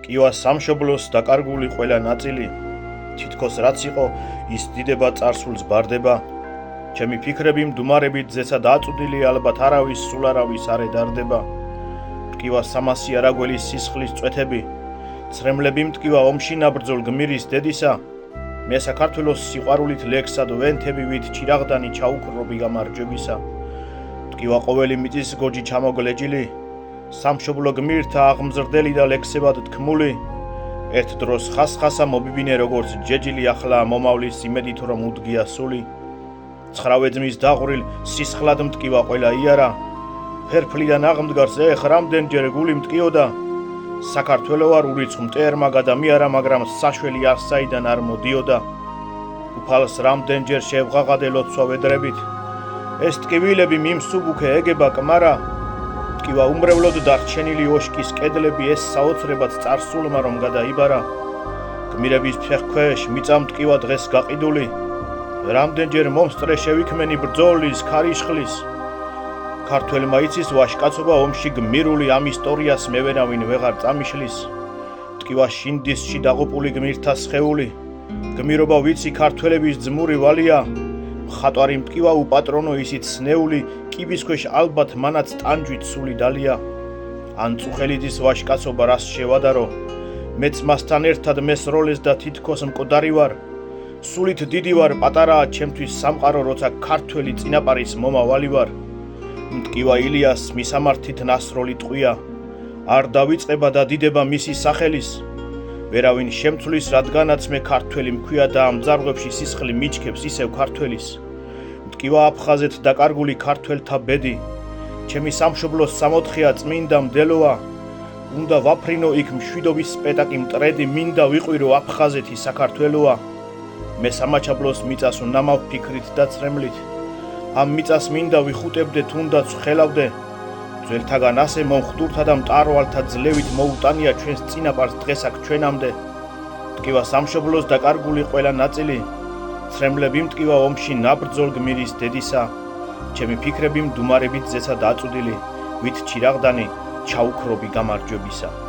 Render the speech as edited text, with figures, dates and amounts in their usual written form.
ტკივა სამშობლოს დაკარგული ყველა ნაწილი, თითქოს რაც იყო, ის დიდება წარსულს ბარდება. ჩემი ფიქრები მდუმარებით ზეცად აწვდილი, ალბათ არავის სულ არავის არ ედარდება. ტკივა სამასი არაგველის სისხლის წვეთები, ცრემლები მტკივა ომში ნაბრძოლ გმირის დედისა. მე საქართველოს სიყვარულით ლექსად ვენთები ვით ჩირაღდანი ჩაუქრობი გამარჯვებისა. ტკივა ყოველი მიწის გოჯი ჩამოგლეჯილი, სამშობლო გმირთა აღმზრდელი და ლექსებად თქმული. ერთ დროს ხასხასა მობიბინე როგორც ჯეჯილი, ახლა მომავლის იმედით რომ უდგია სული. ცხრა ძმის დაღვრილ სისხლად მტკივა ყველა იარა, ფერფლიდან აღმდგარს ეხ რამდენჯერ გული მტკიოდა. საქართველო არ ურიცხ მტერმა გადამიარა, მაგრამ საშველი არ საიდან არ მოდიოდა. უფალს რამდენჯერ შევღაღადე ლოცვა ვედრებით, ეს ტკივილები მიმსუბუქე ეგება კმარა. ტკივა უმრევლოდ დარჩენილი ოშკის კედლები, ეს საოცრებად წარსულმა რომ გადაიბარა. გმირების ფეხქვეშ მიწა მტკივა დღეს გაყიდული, რამდენჯერ მომსწრე შევიქმენი ბრძოლის ქარიშხლის. ქართველმა იცის ვაჟკაცობა ომში გმირული, ამ ისტორიას მე ვერავინ ვეღარ წამიშლის. ტკივა შინდისში დაღუპული გმირთა სხეული, გმირობა ვიცი ქართველების ძმური ვალია. მხატვარი მტკივა უპატრონო ისიც სნეული, კიბის ქვეშ ალბათ მანაც ტანჯვით სული დალია. ან წუხელიძის ვაჟკაცობა რას შევადარო, მეც მასთან ერთად მესროლეს და თითქოს მკვდარი ვარ. სულით დიდი ვარ, პატარაა ჩემთვის სამყარო, როცა ქართველი წინაპარის მომავალი ვარ. მტკივა ილიას მისამართით ნასროლი ტყვია, არ დავიწყება და დიდება მისი სახელის. ვერავინ შემცვლის, რადგანაც მე ქართველი მქვია და ამ ძარღვებში სისხლი მიჩქებს ისევ ქართველის. მტკივა აფხაზეთ დაკარგული ქართველთა ბედი, ჩემი სამშობლოს სამოთხეა წმინდა მდელოა. უნდა ვაფრინო იქ მშვიდობის სპეტაკი მტრედი, მინდა ვიყვირო აფხაზეთი საქართველოა. მე სამაჩაბლოს მიწას უნდა მავფიქრით და ცრემლით, ამ მიწას მინდა ვიხუტებდე თუნდაც ხელავდე. ძველთაგან ასე მომხდურთა და მტარვალთა ძლევით მოუტანია ჩვენს წინაპარს დღეს აქ ჩვენამდე. ტკივა სამშობლოს დაკარგული ყველა ნაწილი, ცრემლები მტკივა ომში ნაბრძოლ გმირის დედისა. ჩემი ფიქრები მდუმარებით ზეცად აწვდილი, ვით ჩირაღდანი ჩაუქრობი გამარჯვებისა.